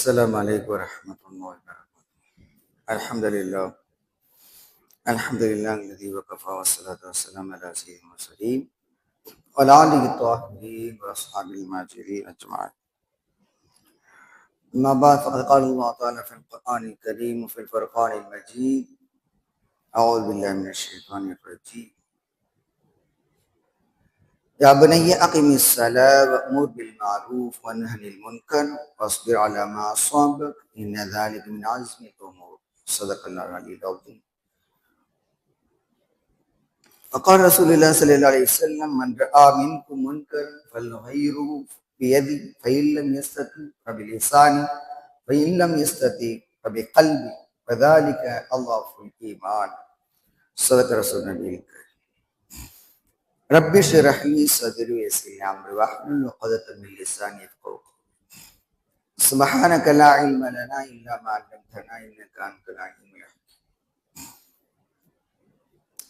السلام عليكم ورحمة الله وبركاته. الحمد لله الذي وكفى والصلاة والسلام على سيدنا المرسلين وعلى آله الطاهرين وأصحابه المهاجرين أجمعين. أما بعد فقد قال الله تعالى في القرآن الكريم وفي الفرقان المجيد: أعوذ بالله من الشيطان الرجيم. يا بني أقم الصلاة وأمر بالمعروف وانه عن المنكر واصبر على ما أصابك إن ذلك من عزم الأمور. صدق الله العلي العظيم. وقال رسول الله صلى الله عليه وسلم: من رأى منكم منكر فليغيره بيده فإن لم يستطع فبلسانه فإن لم يستطع فبقلبه وذلك أضعف الإيمان. صدق رسول النبي الكريم. رب اشرح لي صدري ويسر لي امري واحلل عقدة من لساني يفقهوا قولي. سبحانك لا علم لنا الا ما علمتنا انك انت العليم الحكيم.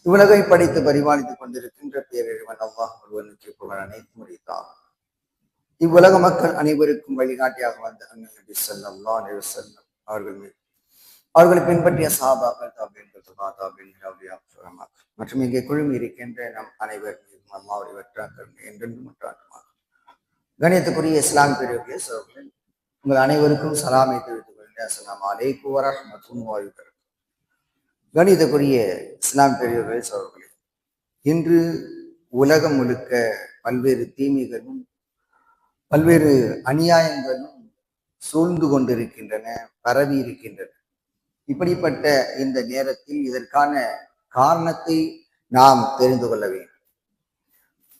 இவ்வுலகை படித்து பரிபாலித்துக் கொண்டிருக்கின்ற பேரிழவன் அல்லாஹ் ஒருவனுக்கு புகழ் அனைத்து முறைத்தான். இவ்வுலக மக்கள் அனைவருக்கும் வழிகாட்டியாக வந்த அண்ணன் நபி ஸல்லல்லாஹு அலைஹி வஸல்லம் அவர்களை பின்பற்றிய சஹாபாக்கள், தாபீன்கள், தபா தாபீன்கள், அவுலியாக்கள் மற்றும் இங்கே குழுமி இருக்கின்ற நம் அனைவர் மீதும் அல்லாஹ்வுடைய வெற்றாக்கள் என்றென்றும் உண்டாகுமாக. கணியத்துக்குரிய இஸ்லாம் பெரியவர்களே, சகோதரர்களே, உங்கள் அனைவருக்கும் சலாமை தெரிவித்துக் கொள்கிறேன். அஸ்ஸலாமு அலைக்கும் வரஹ்மத்துல்லாஹி வபரகாத்துஹு. கணியத்துக்குரிய இஸ்லாம் பெரியவர்களே, சகோதரர்களே, இன்று உலகம் முழுக்க பல்வேறு தீமைகளும் பல்வேறு அநியாயங்களும் சூழ்ந்து கொண்டிருக்கின்றன, பரவி இருக்கின்றன. இப்படிப்பட்ட இந்த நேரத்தில் இதற்கான காரணத்தை நாம் தெரிந்து கொள்ள வேண்டும்.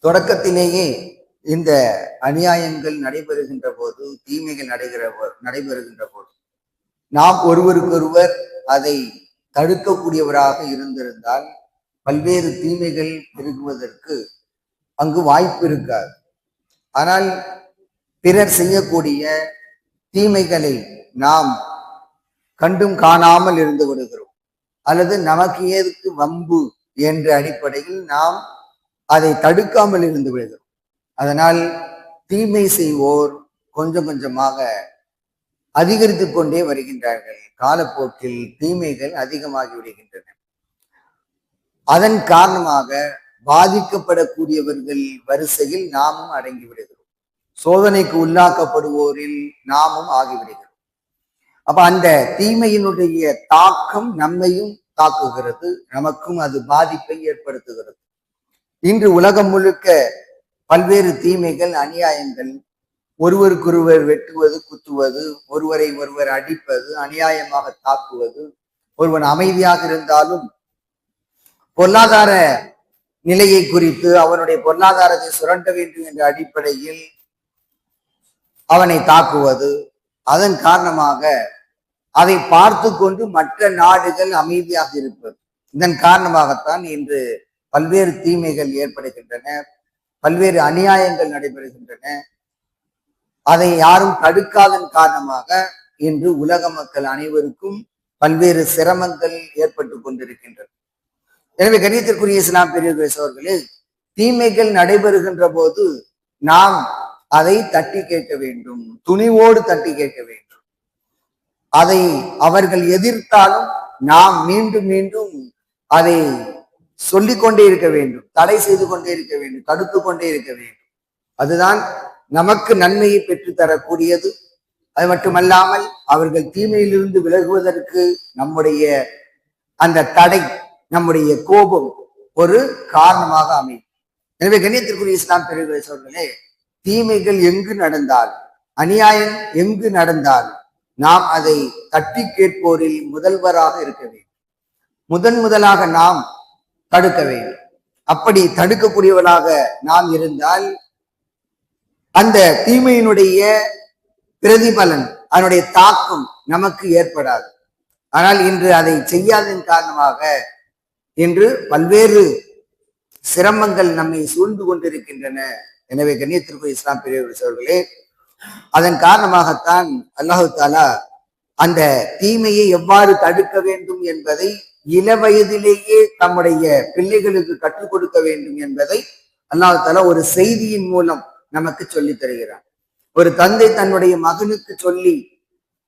தொடக்கத்திலேயே இந்த அநியாயங்கள் நடைபெறுகின்ற போது, தீமைகள் நடைபெறுகின்ற போது நாம் ஒருவருக்கொருவர் அதை தடுக்கக்கூடியவராக இருந்திருந்தால் பல்வேறு தீமைகள் பெருகுவதற்கு அங்கு வாய்ப்பு இருக்காது. ஆனால் பிறர் செய்யக்கூடிய தீமைகளை நாம் கண்டும் காணாமல் இருந்து விடுகிறோம், அல்லது நமக்கு ஏதுக்கு வம்பு என்ற அடிப்படையில் நாம் அதை தடுக்காமல் இருந்து விடுகிறோம். அதனால் தீமை செய்வோர் கொஞ்சம் கொஞ்சமாக அதிகரித்து கொண்டே வருகின்றார்கள். காலப்போக்கில் தீமைகள் அதிகமாகி விடுகின்றன. அதன் காரணமாக பாதிக்கப்படக்கூடியவர்கள் வரிசையில் நாமும் அடங்கி விடுகிறோம். சோதனைக்கு உள்ளாக்கப்படுவோரில் நாமும் ஆகிவிடுகிறோம். அப்ப அந்த தீமையினுடைய தாக்கம் நம்மையும் தாக்குகிறது, நமக்கும் அது பாதிப்பை ஏற்படுத்துகிறது. இன்று உலகம் முழுக்க பல்வேறு தீமைகள், அநியாயங்கள், ஒருவருக்கொருவர் வெட்டுவது, குத்துவது, ஒருவரை ஒருவர் அடிப்பது, அநியாயமாக தாக்குவது, ஒருவன் அமைதியாக இருந்தாலும் பொருளாதார நிலையை குறித்து அவனுடைய பொருளாதாரத்தை சுரண்ட வேண்டும் என்ற அடிப்படையில் அவனை தாக்குவது, அதன் காரணமாக அதை பார்த்து கொண்டு மற்ற நாடுகள் அமைதியாக இருப்பது. இதன் காரணமாகத்தான் இன்று பல்வேறு தீமைகள் ஏற்படுகின்றன, பல்வேறு அநியாயங்கள் நடைபெறுகின்றன. அதை யாரும் தடுக்காதன் காரணமாக இன்று உலக மக்கள் அனைவருக்கும் பல்வேறு சிரமங்கள் ஏற்பட்டு கொண்டிருக்கின்றன. எனவே கணியத்திற்குரிய இஸ்லாம் பெரியவர்களே, சகோதரர்களே, தீமைகள் நடைபெறுகின்ற போது நாம் அதை தட்டி கேட்க வேண்டும், துணிவோடு தட்டி கேட்க வேண்டும். அதை அவர்கள் எதிர்த்தாலும் நாம் மீண்டும் மீண்டும் அதை சொல்லிக்கொண்டே இருக்க வேண்டும், தடை செய்து கொண்டே இருக்க வேண்டும், தடுத்து கொண்டே இருக்க வேண்டும். அதுதான் நமக்கு நன்மையை பெற்றுத்தரக்கூடியது. அது மட்டுமல்லாமல் அவர்கள் தீமையிலிருந்து விலகுவதற்கு நம்முடைய அந்த தடை, நம்முடைய கோபம் ஒரு காரணமாக அமையும். எனவே கண்ணியத்திற்குரிய இஸ்லாம் பெரியவர்களே, சகோதரர்களே, தீமைகள் எங்கு நடந்தால், அநியாயம் எங்கு நடந்தால் நாம் அதை தட்டி கேட்போரில் முதல்வராக இருக்க வேண்டும். முதலாக நாம் தடுக்க வேண்டும். அப்படி தடுக்கக்கூடியவராக நாம் இருந்தால் அந்த தீமையினுடைய பிரதிபலன், அதனுடைய தாக்கம் நமக்கு ஏற்படாது. ஆனால் இன்று அதை செய்யாததன் காரணமாக இன்று பல்வேறு சிரமங்கள் நம்மை சூழ்ந்து கொண்டிருக்கின்றன. எனவே கண்ணியத்திற்குரிய இஸ்லாம் பெரியவர்களே, அதன் காரணமாகத்தான் அல்லாஹு தாலா அந்த தீமையை எவ்வாறு தடுக்க வேண்டும் என்பதை இள வயதிலேயே நம்முடைய பிள்ளைகளுக்கு கற்றுக் கொடுக்க வேண்டும் என்பதை அல்லாஹு தாலா ஒரு செய்தியின் மூலம் நமக்கு சொல்லி தருகிறார். ஒரு தந்தை தன்னுடைய மகனுக்கு சொல்லி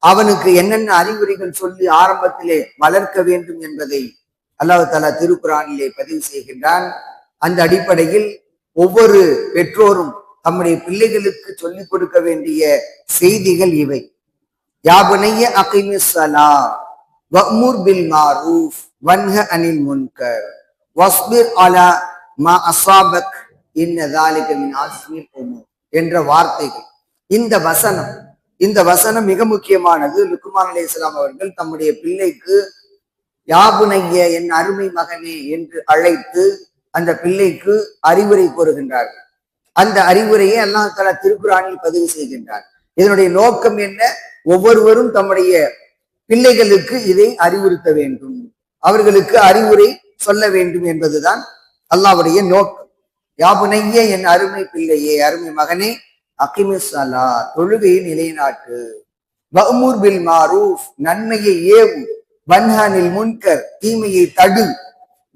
அவனுக்கு என்னென்ன அறிகுறிகள் சொல்லி ஆரம்பத்திலே வளர்க்க வேண்டும் என்பதை அல்லாஹ் தஆலா திருக்குர்ஆனிலே பதிவு செய்கின்றான். அந்த அடிப்படையில் ஒவ்வொரு பெற்றோரும் தம்முடைய பிள்ளைகளுக்கு சொல்லிக் கொடுக்க வேண்டிய செய்திகள் இவை. யா புனைய அகிமிஸ் ஸலா வஅ்முர் பில் மாரூஃப் வன்ஹ அனில் முன்கர் வஸ்பிர் அலா மா அஸாபக் இன்ன ஸாலிக மின் அஸ்மில் உமூர் என்ற வார்த்தைகள். இந்த வசனம் மிக முக்கியமானது. லுக்மான் அலைஹிஸ்ஸலாம் அவர்கள் தம்முடைய பிள்ளைக்கு யா புனைய என் அருமை மகனே என்று அழைத்து அந்த பிள்ளைக்கு அறிவுரை கூறுகின்றார்கள். அந்த அறிவுரையை அல்லாஹ் தஆலா திருக்குர்ஆனில் பதிவு செய்கின்றார். இதனுடைய நோக்கம் என்ன? ஒவ்வொருவரும் தம்முடைய பிள்ளைகளுக்கு இதை அறிவுறுத்த வேண்டும், அவர்களுக்கு அறிவுரை சொல்ல வேண்டும் என்பதுதான் அல்லாஹ்வுடைய நோக்கம். யா புனைய என் அருமை பிள்ளையே, அருமை மகனே, அகிமிஸ் ஸலா தொழுகையை நிலைநாட்டு, வஅ்முர் பில் மாரூஃப் நன்மையை ஏவு, வன்ஹா அனில் முன்கர் தீமையை தடு,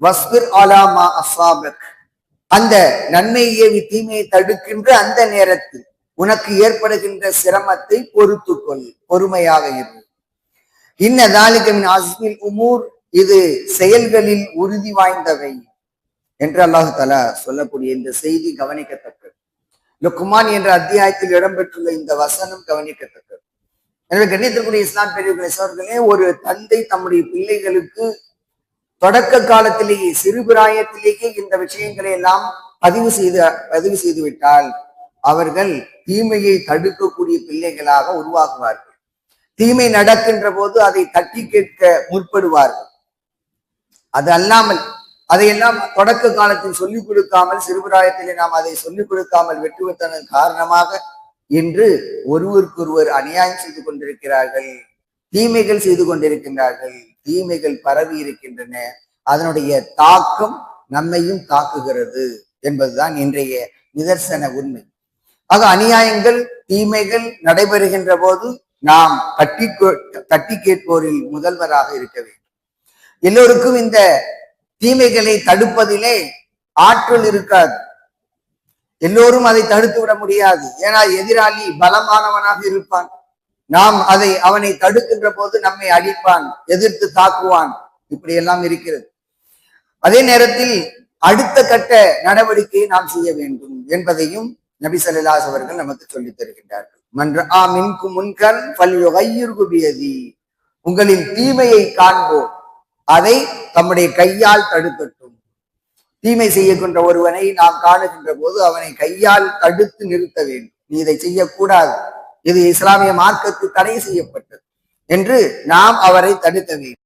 வஸ்பிர் அலா மா அஸாபக் அந்த நன்மையை ஏவி தீமையை தடுக்கின்ற அந்த நேரத்தில் உனக்கு ஏற்படுகின்ற சிரமத்தை பொறுத்துக்கொள், பொறுமையாக இரு. இன்ன ஸாலிக மின் அஸ்மில் உமூர் இது செயல்களில் உறுதி வாய்ந்தவை என்று அல்லாஹ் தஆலா சொல்லக்கூடிய இந்த செய்தி கவனிக்கத்தக்கது. லுக்மான் என்ற அத்தியாயத்தில் இடம்பெற்றுள்ள இந்த வசனம் கவனிக்கத்தக்கது. எனவே கண்ணியத்திற்குரிய இஸ்லாம் பெரியவர்களே, சகோதரர்களே, ஒரு தந்தை தம்முடைய பிள்ளைகளுக்கு தொடக்க காலத்திலேயே சிறுபிராயத்திலேயே இந்த விஷயங்களை எல்லாம் பதிவு செய்து விட்டால் அவர்கள் தீமையை தடுக்கக்கூடிய பிள்ளைகளாக உருவாகுவார்கள். தீமை நடக்கின்ற போது அதை தட்டி கேட்க முற்படுவார்கள். அது அல்லாமல் அதையெல்லாம் தொடக்க காலத்தில் சொல்லிக் கொடுக்காமல், சிறுபிராயத்திலே நாம் அதை சொல்லிக் கொடுக்காமல் வெட்டுவதன் காரணமாக இன்று ஒருவருக்கொருவர் அநியாயம் செய்து கொண்டிருக்கிறார்கள், தீமைகள் செய்து கொண்டிருக்கின்றார்கள், தீமைகள் பரவி இருக்கின்றன. அதனுடைய தாக்கம் நம்மையும் தாக்குகிறது என்பதுதான் இன்றைய நிதர்சன உண்மை. ஆக அநியாயங்கள், தீமைகள் நடைபெறுகின்ற போது நாம் தட்டி கேட்போரில் முதல்வராக இருக்க வேண்டும். எல்லோருக்கும் இந்த தீமைகளை தடுப்பதிலே ஆற்றல் இருக்காது, எல்லோரும் அதை தடுத்து விட முடியாது. ஏன்னா எதிராளி பலமானவனாக இருப்பான். நாம் அவனை தடுக்கின்ற போது நம்மை அடிப்பான், எதிர்த்து தாக்குவான், இப்படி எல்லாம் இருக்கிறது. அதே நேரத்தில் அடுத்த கட்ட நடவடிக்கையை நாம் செய்ய வேண்டும் என்பதையும் நபி ஸல்லல்லாஹு அலைஹி அவர்கள் நமக்கு சொல்லித் தருகின்றார்கள். மன் ரஆ மின்கும் முன்கர் ஃபல்யுகையிர்ஹு பியதி உங்களின் தீமையை காண்போம், அதை தம்முடைய கையால் தடுக்கட்டும். தீமை செய்யக்கின்ற ஒருவனை நாம் காணுகின்ற போது அவனை கையால் தடுத்து நிறுத்த வேண்டும். நீ இதை செய்யக்கூடாது, இது இஸ்லாமிய மார்க்கத்துக்கு தடை செய்யப்பட்டது என்று நாம் அவரை தடுக்க வேண்டும்.